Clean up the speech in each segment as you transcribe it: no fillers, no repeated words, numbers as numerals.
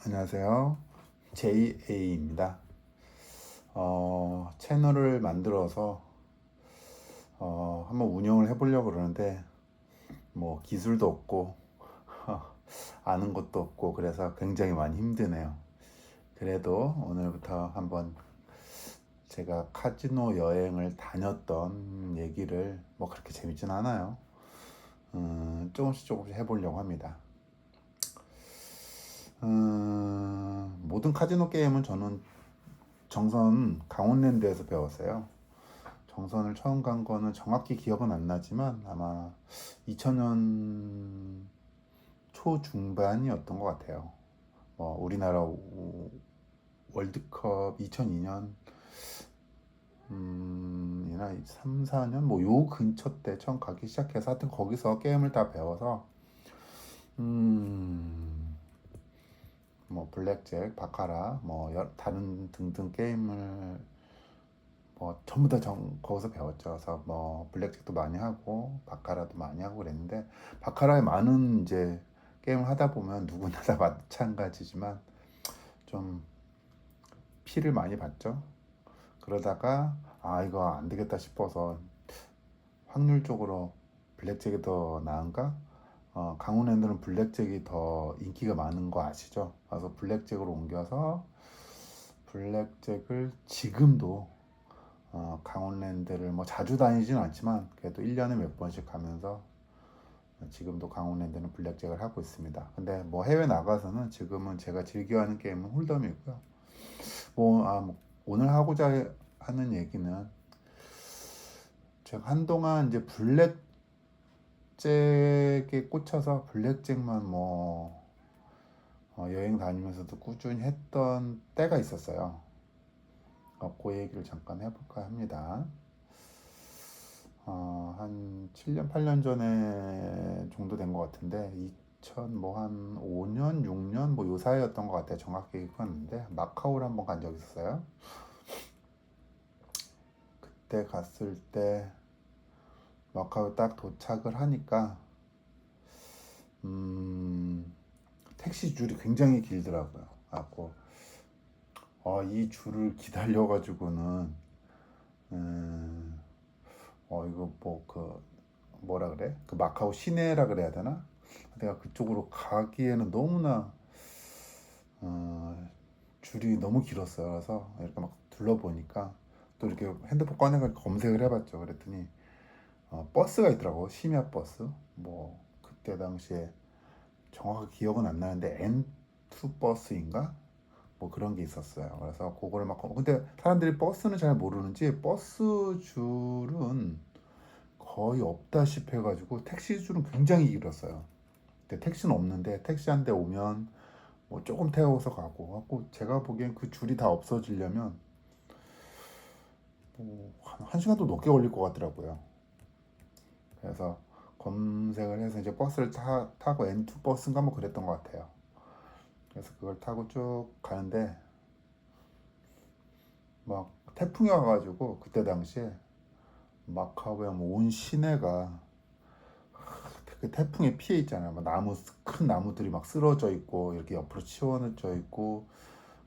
안녕하세요. JA입니다. 채널을 만들어서 한번 운영을 해보려고 그러는데 뭐 기술도 없고 아는 것도 없고 그래서 굉장히 많이 힘드네요. 그래도 오늘부터 한번 제가 카지노 여행을 다녔던 얘기를 뭐 그렇게 재밌진 않아요. 조금씩 해보려고 합니다. 모든 카지노 게임은 저는 정선 강원랜드에서 배웠어요. 정선을 처음 간 거는 정확히 기억은 안 나지만 아마 2000년 초중반이었던 것 같아요. 우리나라 월드컵 2002년 이나 3, 4년 뭐 요 근처 때 처음 가기 시작해서 하여튼 거기서 게임을 다 배워서 음, 뭐 블랙잭, 바카라, 뭐 다른 등등 게임을 뭐 전부 다 거기서 배웠죠. 그래서 뭐 블랙잭도 많이 하고 바카라도 많이 하고 그랬는데 바카라에 많은 이제 게임을 하다 보면 누구나 다 마찬가지지만 좀 피를 많이 봤죠. 그러다가 아 이거 안 되겠다 싶어서 확률적으로 블랙잭이 더 나은가? 강원랜드는 블랙잭이 더 인기가 많은 거 아시죠? 그래서 블랙잭으로 옮겨서 블랙잭을 지금도 강원랜드를 뭐 자주 다니지는 않지만 그래도 1년에 몇 번씩 가면서 지금도 강원랜드는 블랙잭을 하고 있습니다. 근데 뭐 해외 나가서는 지금은 제가 즐겨하는 게임은 홀덤이고요. 뭐 오늘 하고자 하는 얘기는 제가 한동안 이제 블랙잭에 꽂혀서 블랙잭만 여행 다니면서도 꾸준히 했던 때가 있었어요. 그 얘기를 잠깐 해볼까 합니다. 한 7년, 8년 전에 정도 된 것 같은데 2000 뭐 한 5년, 6년 뭐 요 사이였던 것 같아요. 정확히 기억하는데 마카오를 한번 간 적이 있었어요. 그때 갔을 때 마카오 딱 도착을 하니까 음, 택시 줄이 굉장히 길더라고요. 이 줄을 기다려가지고는 음, 이거 뭐 그 뭐라 그래? 그 마카오 시내라 그래야 되나? 내가 그쪽으로 가기에는 너무나 어, 줄이 너무 길었어요. 그래서 이렇게 막 둘러보니까 또 이렇게 핸드폰 꺼내서 검색을 해봤죠. 그랬더니 버스가 있더라고. 심야 버스. 뭐 그때 당시에 정확하게 기억은 안 나는데 N2 버스인가? 뭐 그런 게 있었어요. 그래서 그거를 막 근데 사람들이 버스는 잘 모르는지 버스 줄은 거의 없다시피 해가지고 택시 줄은 굉장히 길었어요. 근데 택시는 없는데 택시 한 대 오면 뭐 조금 태워서 가고 제가 보기엔 그 줄이 다 없어지려면 뭐한 시간도 넘게 걸릴 것 같더라고요. 그래서 검색을 해서 이제 버스를 타고 N2 버스인가 뭐 그랬던 것 같아요. 그래서 그걸 타고 쭉 가는데 막 태풍이 와가지고 그때 당시에 마카오의 뭐온 시내가 그 태풍에 피해 있잖아요. 막 큰 나무들이 막 쓰러져 있고 이렇게 옆으로 치워져 있고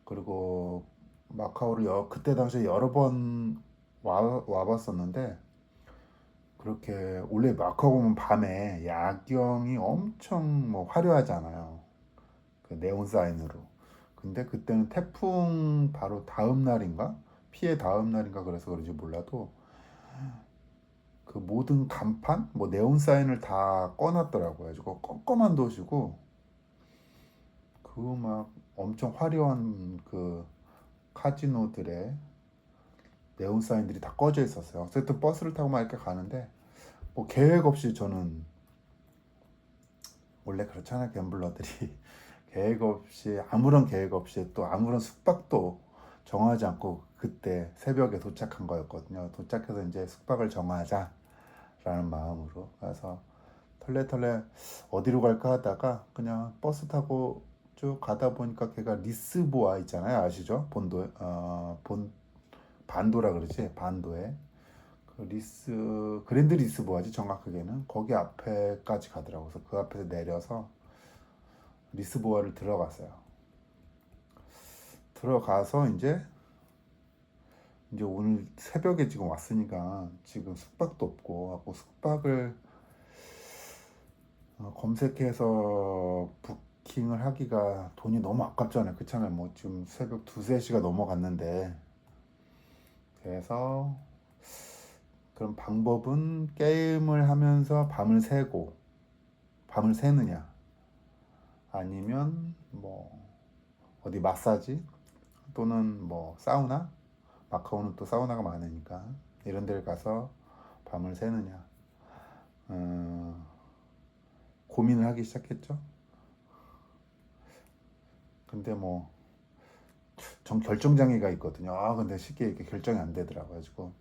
그리고 마카오를 그때 당시에 여러 번 와봤었는데 그렇게 원래 마카오 보면 밤에 야경이 엄청 뭐 화려하잖아요. 그 네온 사인으로. 근데 그때는 태풍 바로 다음 날인가? 피해 다음 날인가 그래서 그런지 몰라도 그 모든 간판, 뭐 네온 사인을 다 꺼놨더라고요. 그래서 껌껌한 도시고 그 막 엄청 화려한 그 카지노들의 네온 사인들이 다 꺼져 있었어요. 어쨌든 버스를 타고 막 이렇게 가는데 뭐 계획 없이 저는 원래 그렇잖아요. 갬블러들이 계획 없이 아무런 계획 없이 또 아무런 숙박도 정하지 않고 그때 새벽에 도착한 거였거든요. 도착해서 이제 숙박을 정하자라는 마음으로 그래서 털레털레 어디로 갈까 하다가 그냥 버스 타고 쭉 가다 보니까 걔가 리스보아 있잖아요. 아시죠? 본 반도라 그러지 반도에 그 그랜드 리스보아지 정확하게는 거기 앞에까지 가더라고요. 그래서 그 앞에서 내려서 리스보아를 들어갔어요. 들어가서 이제 오늘 새벽에 지금 왔으니까 지금 숙박도 없고 하고 숙박을 검색해서 부킹을 하기가 돈이 너무 아깝잖아요. 그렇잖아요. 뭐 지금 새벽 2, 3시가 넘어갔는데 그래서 그럼 방법은 게임을 하면서 밤을 새느냐 아니면 뭐 어디 마사지 또는 뭐 사우나 마카오는 또 사우나가 많으니까 이런 데를 가서 밤을 새느냐 고민을 하기 시작했죠. 근데 뭐 전 결정장애가 있거든요. 근데 쉽게 이렇게 결정이 안 되더라고요. 가지고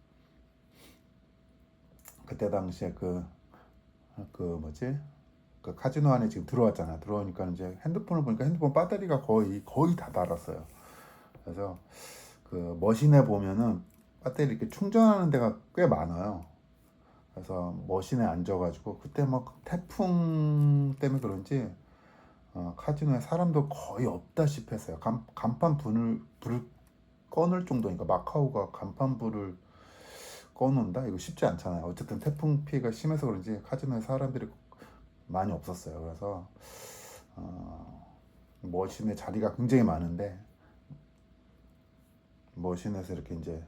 그때 당시에 그 뭐지? 그 카지노 안에 지금 들어왔잖아. 들어오니까 이제 핸드폰을 보니까 핸드폰 배터리가 거의 다 닳았어요. 그래서 그 머신에 보면은 배터리 이렇게 충전하는 데가 꽤 많아요. 그래서 머신에 앉아가지고 그때 막 태풍 때문에 그런지 카지노에 사람도 거의 없다시피 했어요. 간판 불을 꺼놓을 정도니까 마카오가 간판 불을 꺼놓는다? 이거 쉽지 않잖아요. 어쨌든 태풍 피해가 심해서 그런지 카지노에 사람들이 많이 없었어요. 그래서 머신에 자리가 굉장히 많은데 머신에서 이렇게 이제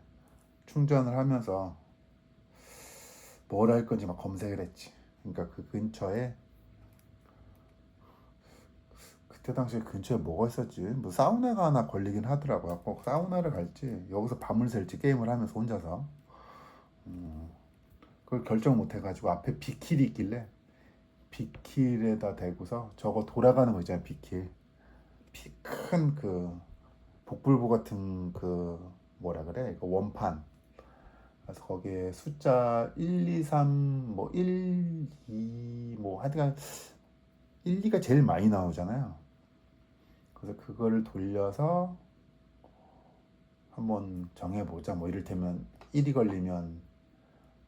충전을 하면서 뭘 할 건지 막 검색을 했지. 그러니까 그 근처에 그때 당시에 근처에 뭐가 있었지? 뭐 사우나가 하나 걸리긴 하더라고요. 꼭 사우나를 갈지 여기서 밤을 샐지 게임을 하면서 혼자서 그걸 결정 못 해가지고 앞에 빗길이 있길래 빗길에다 대고서 저거 돌아가는 거 있잖아요. 빗길 큰 그 복불복 같은 그 뭐라 그래? 그 원판. 그래서 거기에 숫자 1, 2, 3, 뭐 1, 2, 뭐 하여튼 1, 2가 제일 많이 나오잖아요. 그래서 그거를 돌려서 한번 정해보자. 뭐 이를테면 1이 걸리면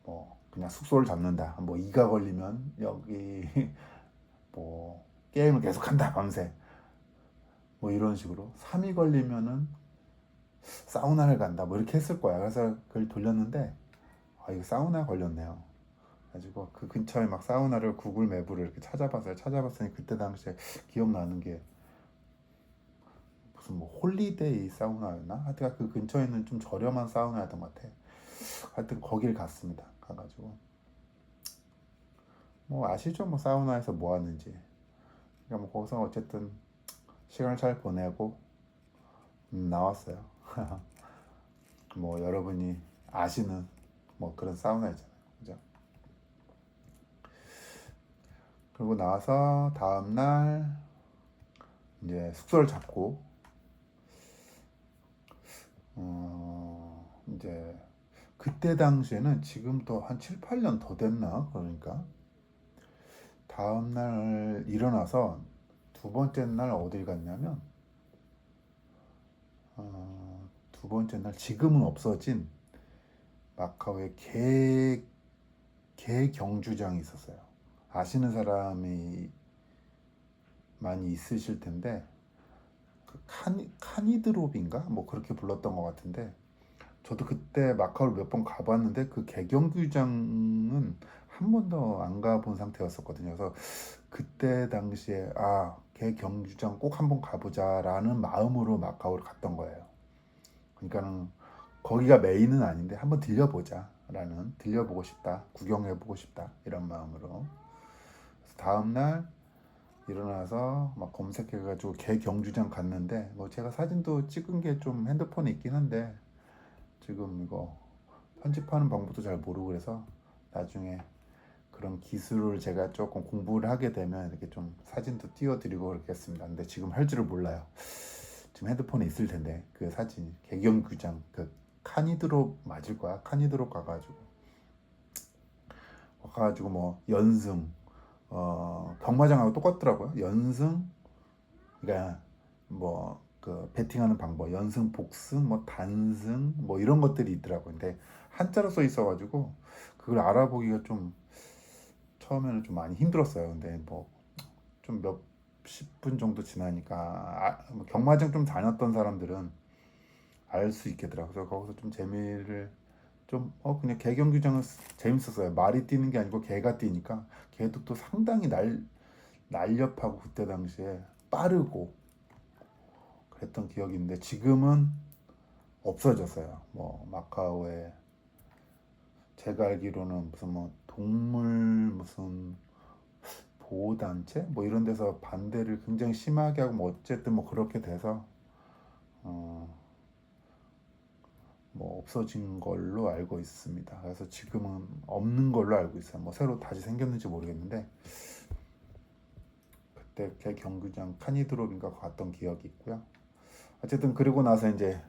뭐 그냥 숙소를 잡는다. 뭐 2가 걸리면 여기 뭐 게임을 계속한다 밤새. 뭐 이런 식으로 3이 걸리면은 사우나를 간다. 뭐 이렇게 했을 거야. 그래서 그걸 돌렸는데 이거 사우나 걸렸네요. 가지고 그 근처에 막 사우나를 구글 맵으로 이렇게 찾아봤어요. 찾아봤더니 그때 당시에 기억나는 게 무슨 뭐 홀리데이 사우나였나? 하여튼 그 근처에 있는 좀 저렴한 사우나였던 것 같아. 하여튼 거길 갔습니다. 가가지고 뭐 아시죠? 뭐 사우나에서 뭐 하는지. 그러니까 뭐 거기서 어쨌든 시간을 잘 보내고 나왔어요. 뭐 여러분이 아시는 뭐 그런 사우나 있잖아요. 그죠? 그리고 나와서 다음날 이제 숙소를 잡고 이제 그때 당시에는 지금도 한 7, 8년 더 됐나? 그러니까 다음날 일어나서 두 번째 날 어딜 갔냐면 두 번째 날 지금은 없어진 마카오의 개 경주장이 있었어요. 아시는 사람이 많이 있으실 텐데 그 카니드롭인가 뭐 그렇게 불렀던 것 같은데 저도 그때 마카오를 몇 번 가봤는데 그 개경주장은 한 번도 안 가본 상태였었거든요. 그래서 그때 당시에 개경주장 꼭 한번 가보자라는 마음으로 마카오를 갔던 거예요. 그러니까는 거기가 메인은 아닌데 한번 들려보고 싶다, 구경해보고 싶다 이런 마음으로. 그래서 다음날 일어나서 막 검색해가지고 개 경주장 갔는데 뭐 제가 사진도 찍은 게 좀 핸드폰에 있긴 한데 지금 이거 편집하는 방법도 잘 모르고 그래서 나중에 그런 기술을 제가 조금 공부를 하게 되면 이렇게 좀 사진도 띄워드리고 그렇겠습니다. 근데 지금 할 줄을 몰라요. 지금 핸드폰에 있을 텐데 그 사진 개경규장 그 카니드롭 맞을 거야. 카니드롭 가가지고 뭐 연승 경마장하고 똑같더라고요. 연승 그러니까 뭐 그 베팅하는 방법 연승 복승 뭐 단승 뭐 이런 것들이 있더라고요. 근데 한자로 써 있어가지고 그걸 알아보기가 좀 처음에는 좀 많이 힘들었어요. 근데 뭐 좀 몇십 분 정도 지나니까 뭐 경마장 좀 다녔던 사람들은 알 수 있게 더라고요. 그래서 거기서 좀 재미를 좀 그냥 개 경기장은 재밌었어요. 말이 뛰는 게 아니고 개가 뛰니까 개도 또 상당히 날렵하고 그때 당시에 빠르고 그랬던 기억이 있는데 지금은 없어졌어요. 뭐 마카오에 제가 알기로는 무슨 뭐 동물 무슨 보호단체 뭐 이런 데서 반대를 굉장히 심하게 하고 뭐 어쨌든 뭐 그렇게 돼서 어, 뭐 없어진 걸로 알고 있습니다. 그래서 지금은 없는 걸로 알고 있어요. 뭐 새로 다시 생겼는지 모르겠는데 그때 개 경기장 카니드롭인가 갔던 기억이 있고요. 어쨌든 그리고 나서 이제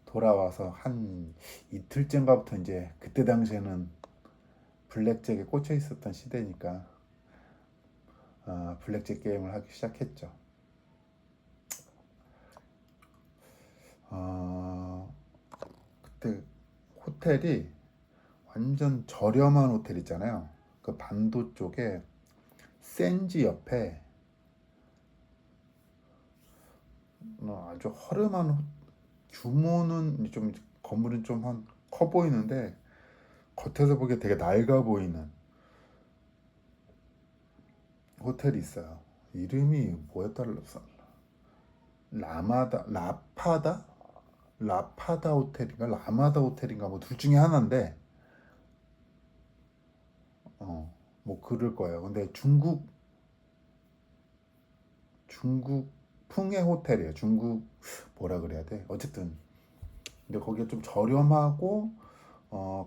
돌아와서 한 이틀째인가부터 이제 그때 당시에는 블랙잭에 꽂혀 있었던 시대니까 블랙잭 게임을 하기 시작했죠. 그때 호텔이 완전 저렴한 호텔 있잖아요. 그 반도 쪽에 센지 옆에 아주 허름한 규모는 좀 건물은 좀 한 커 보이는데 겉에서 보기에 되게 낡아 보이는 호텔이 있어요. 이름이 뭐였더라? 라파다? 라파다 호텔인가 라마다 호텔인가 뭐 둘 중에 하나인데 뭐 그럴 거예요. 근데 중국 풍의 호텔이에요. 중국 뭐라 그래야 돼? 어쨌든 근데 거기에 좀 저렴하고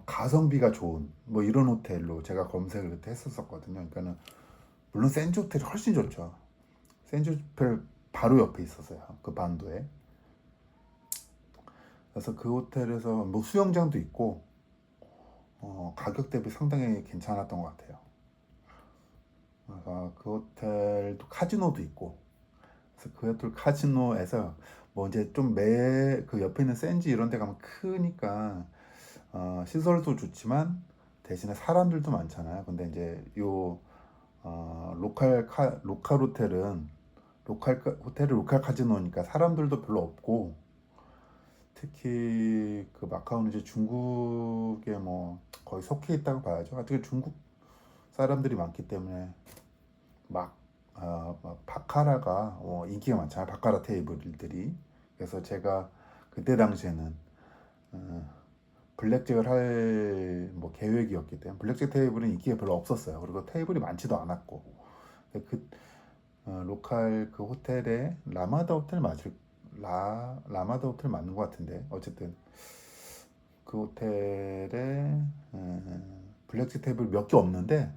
가성비가 좋은 뭐 이런 호텔로 제가 검색을 그때 했었거든요. 그러니까는 물론 센즈 호텔이 훨씬 좋죠. 센즈 호텔 바로 옆에 있었어요. 그 반도에. 그래서 그 호텔에서 뭐 수영장도 있고 가격 대비 상당히 괜찮았던 것 같아요. 그 호텔도 카지노도 있고 그래서 그 호텔 카지노에서 뭐 이제 좀 그 옆에 있는 센지 이런 데 가면 크니까 시설도 좋지만 대신에 사람들도 많잖아요. 근데 이제 요 로컬 호텔은 호텔이 로컬 카지노니까 사람들도 별로 없고 특히 그 마카오는 이제 중국에 뭐 거의 속해 있다고 봐야죠. 어떻게 중국 사람들이 많기 때문에 막 바카라가 인기가 많잖아요. 바카라 테이블들이. 그래서 제가 그때 당시에는 블랙잭을 할 뭐 계획이었기 때문에 블랙잭 테이블은 인기가 별로 없었어요. 그리고 테이블이 많지도 않았고 그 로컬 그 호텔에 라마다 호텔 맞는 것 같은데 어쨌든 그 호텔에 블랙잭 테이블 몇 개 없는데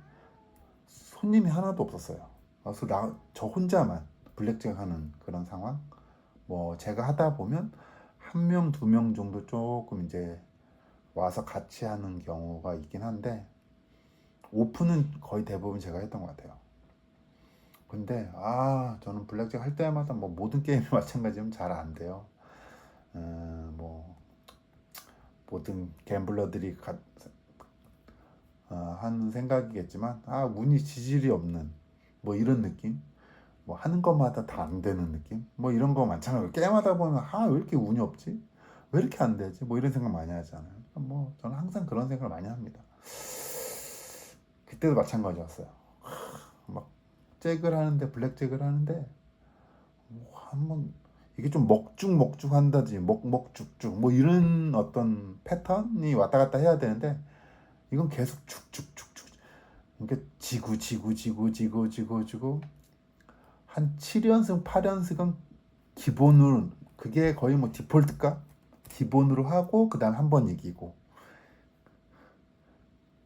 손님이 하나도 없었어요. 그래서 저 혼자만 블랙잭 하는 그런 상황. 뭐 제가 하다 보면 한 명, 두 명 정도 조금 이제 와서 같이 하는 경우가 있긴 한데 오픈은 거의 대부분 제가 했던 것 같아요. 근데 저는 블랙잭 할 때마다 뭐 모든 게임이 마찬가지면 잘 안 돼요. 뭐 모든 갬블러들이 하는 생각이겠지만 운이 지질이 없는 뭐 이런 느낌. 뭐 하는 것마다 다 안 되는 느낌. 뭐 이런 거 많잖아요. 게임하다 보면 왜 이렇게 운이 없지? 왜 이렇게 안 되지? 뭐 이런 생각 많이 하잖아요. 뭐 저는 항상 그런 생각을 많이 합니다. 그때도 마찬가지였어요. 막 잭을 하는데 블랙잭을 하는데 뭐 한번 이게 좀 먹죽먹죽 한다지 먹먹죽죽 뭐 이런 어떤 패턴이 왔다 갔다 해야 되는데 이건 계속 죽죽죽죽 그러니까 지고 한 7연승 8연승은 기본으로 그게 거의 뭐 디폴트가 기본으로 하고 그 다음 한 번 이기고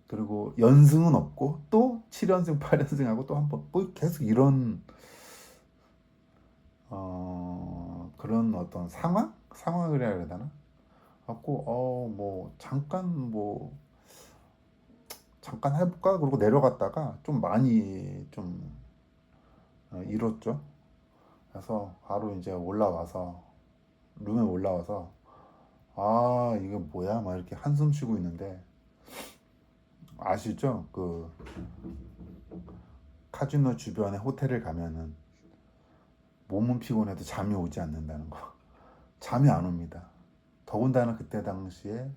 그리고 연승은 없고 또 7연승 8연승 하고 또 한 번 뭐 계속 이런 그런 어떤 상황을 해야 되나 갖고 뭐 잠깐 해볼까 그러고 내려갔다가 좀 많이 좀 잃었죠. 그래서 바로 이제 룸에 올라와서 이게 뭐야 막 이렇게 한숨 쉬고 있는데 아시죠? 그 카지노 주변에 호텔을 가면은 몸은 피곤해도 잠이 오지 않는다는 거. 잠이 안 옵니다. 더군다나 그때 당시에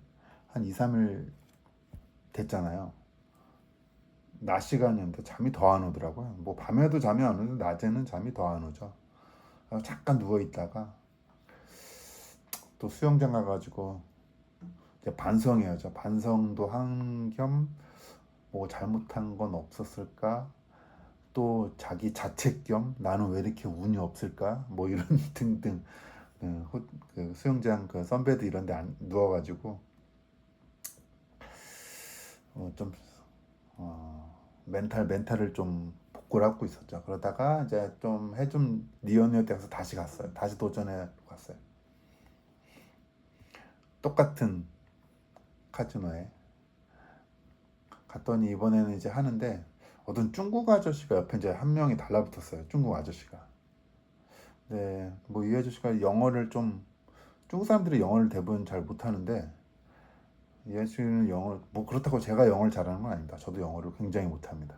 한 2, 3일 됐잖아요. 낮 시간이었는데 잠이 더 안 오더라고요. 뭐 밤에도 잠이 안 오는데 낮에는 잠이 더 안 오죠. 잠깐 누워 있다가 또 수영장 가가지고 이제 반성해야죠. 반성도 한 겸 뭐 잘못한 건 없었을까? 또 자기 자책 겸 나는 왜 이렇게 운이 없을까? 뭐 이런 등등 그 수영장 그 선베드 이런 데 누워가지고 좀 멘탈을 좀 복구를 하고 있었죠. 그러다가 이제 좀 해좀 니언니어 때서 다시 갔어요. 다시 도전해 갔어요. 똑같은 카지노에 갔더니 이번에는 이제 하는데 어떤 중국 아저씨가 옆에 이제 한 명이 달라붙었어요. 중국 아저씨가. 네, 뭐 이 아저씨가 영어를 좀 중국 사람들이 영어를 대부분 잘 못하는데 이 아저씨는 영어 뭐 그렇다고 제가 영어를 잘하는 건 아닙니다. 저도 영어를 굉장히 못합니다.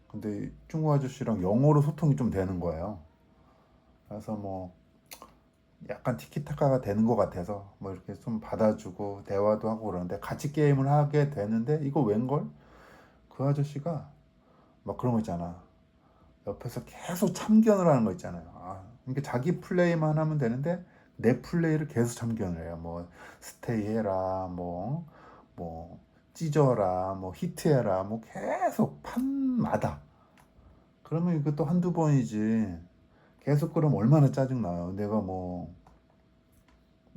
근데 중국 아저씨랑 영어로 소통이 좀 되는 거예요. 그래서 뭐 약간 티키타카가 되는 것 같아서 뭐 이렇게 좀 받아주고 대화도 하고 그러는데 같이 게임을 하게 되는데 이거 웬걸? 그 아저씨가 막 그런 거 있잖아. 옆에서 계속 참견을 하는 거 있잖아요. 그러니까 자기 플레이만 하면 되는데 내 플레이를 계속 참견을 해요. 뭐 스테이 해라, 뭐 찢어라, 뭐 히트해라, 뭐 계속 판마다. 그러면 이것도 한두 번이지. 계속 그러면 얼마나 짜증나요. 내가 뭐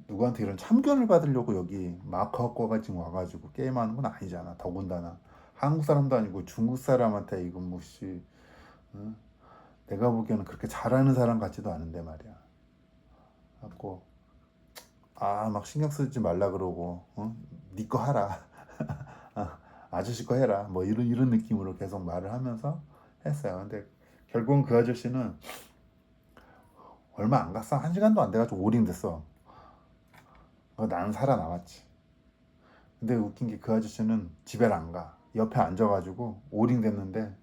누구한테 이런 참견을 받으려고 여기 마카오과가 지금 와가지고 게임하는 건 아니잖아. 더군다나 한국 사람도 아니고 중국 사람한테 이거 뭐씨 응? 내가 보기에는 그렇게 잘하는 사람 같지도 않은데 말이야. 갖고 막 신경 쓰지 말라 그러고 네 거 하라. 아저씨 거 해라. 뭐 이런 느낌으로 계속 말을 하면서 했어요. 근데 결국은 그 아저씨는 얼마 안 갔어. 한 시간도 안 돼가지고 오링 됐어. 나는 살아남았지. 근데 웃긴 게 그 아저씨는 집에 안 가. 옆에 앉아가지고 오링 됐는데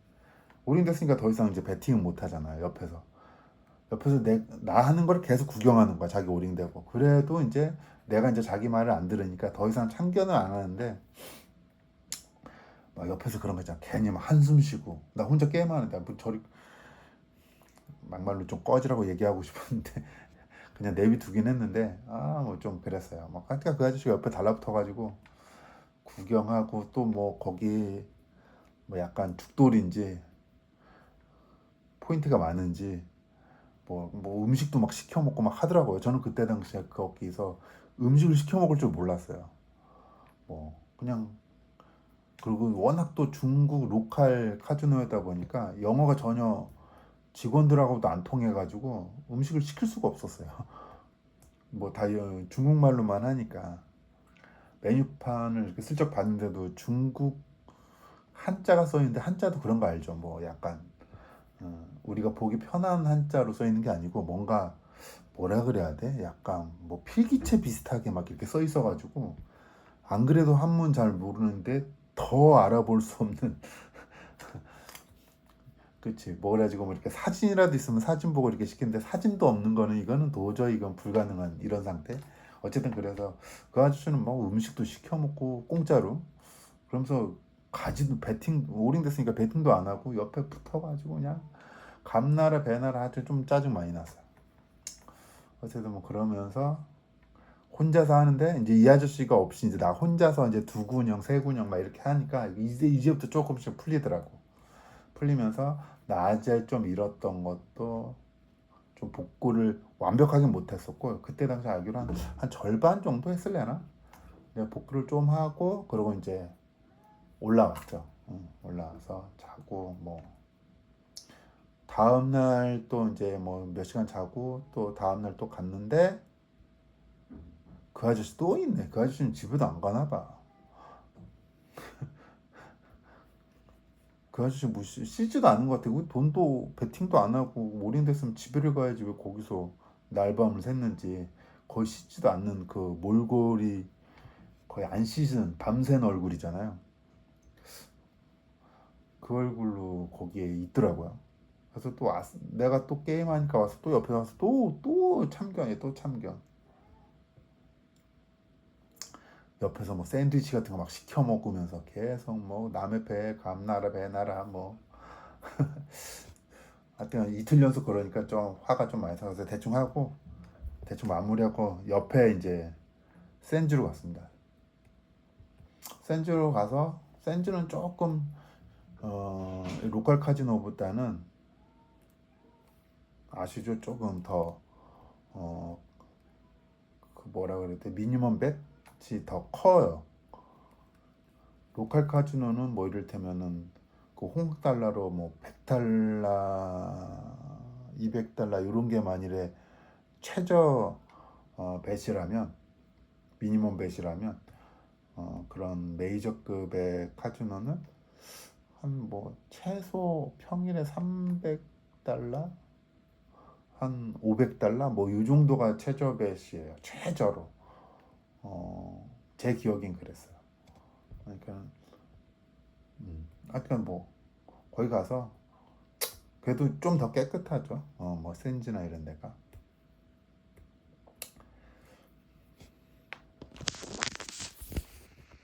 오링 됐으니까 더 이상 이제 배팅은 못 하잖아요. 옆에서 나 하는 걸 계속 구경하는 거야. 자기 오링 되고. 그래도 이제 내가 이제 자기 말을 안 들으니까 더 이상 참견을 안 하는데 막 옆에서 그런 거 있잖아. 괜히 막 한숨 쉬고 나 혼자 게임하는데 뭐 저리 막말로 좀 꺼지라고 얘기하고 싶었는데 그냥 내비두긴 했는데 뭐 좀 그랬어요. 막 그러니까 그 아저씨가 옆에 달라붙어가지고 구경하고 또 뭐 거기 뭐 약간 죽돌인지 포인트가 많은지 뭐 음식도 막 시켜 먹고 막 하더라고요. 저는 그때 당시에 거기서 음식을 시켜 먹을 줄 몰랐어요. 뭐 그냥 그리고 워낙 또 중국 로컬 카지노이다 보니까 영어가 전혀 직원들하고도 안 통해가지고 음식을 시킬 수가 없었어요. 뭐 다 중국말로만 하니까 메뉴판을 이렇게 슬쩍 봤는데도 중국 한자가 써 있는데 한자도 그런 거 알죠? 뭐 약간 우리가 보기 편한 한자로 써 있는 게 아니고 뭔가 뭐라 그래야 돼? 약간 뭐 필기체 비슷하게 막 이렇게 써 있어가지고 안 그래도 한문 잘 모르는데 더 알아볼 수 없는 그치 뭐 가지고 뭐 이렇게 사진이라도 있으면 사진 보고 이렇게 시키는데 사진도 없는 거는 이거는 도저히 이건 불가능한 이런 상태. 어쨌든 그래서 그 아저씨는 막 음식도 시켜 먹고 공짜로 그러면서 가지도 배팅 오링 됐으니까 배팅도 안 하고 옆에 붙어가지고 그냥 감나라 배나라 하여튼 좀 짜증 많이 났어요. 어쨌든 뭐 그러면서 혼자서 하는데 이제 이 아저씨가 없이 이제 나 혼자서 이제 두 군영 세 군영 막 이렇게 하니까 이제부터 조금씩 풀리더라고. 풀리면서 낮에 좀 잃었던 것도 좀 복구를 완벽하게 못했었고 그때 당시 알기로 한 절반 정도 했을래나? 내가 복구를 좀 하고 그러고 이제 올라왔죠. 올라와서 자고 뭐 다음 날 또 이제 뭐 몇 시간 자고 또 다음 날 또 갔는데 그 아저씨 또 있네. 그 아저씨는 집에도 안 가나 봐. 그 아저씨 뭐 씻지도 않은 것 같아. 돈도 베팅도 안 하고 올인됐으면 집에를 가야지 왜 거기서 날밤을 샜는지 거의 씻지도 않는 그 몰골이 거의 안 씻은 밤샌 얼굴이잖아요. 그 얼굴로 거기에 있더라고요. 그래서 또 내가 또 게임하니까 와서 또 옆에 와서 또 참견해, 또 참견. 옆에서 뭐 샌드위치 같은 거 막 시켜 먹으면서 계속 뭐 남의 배 감나라 배나라 뭐. 하여튼 이틀 연속 그러니까 좀 화가 좀 많이 나서 대충 하고 대충 마무리하고 옆에 이제 센주로 갔습니다. 센주로 가서 센주는 조금 로컬 카지노보다는 아시죠? 조금 더 어, 그 뭐라 그래야 돼? 미니멈 bet이 더 커요. 로컬 카지노는 뭐 이를테면은 그 홍콩 달러로 뭐 100달러, 200달러 이런 게 만일에 최저 벳이라면 미니멈 벳이라면 그런 메이저급의 카지노는 한 뭐 최소 평일에 300달러, 한 500달러 뭐 이 정도가 최저 벳이에요. 최저로. 제 기억엔 그랬어요. 그러니까 하여튼 뭐 거기 가서 그래도 좀 더 깨끗하죠. 뭐 센지나 이런 데가.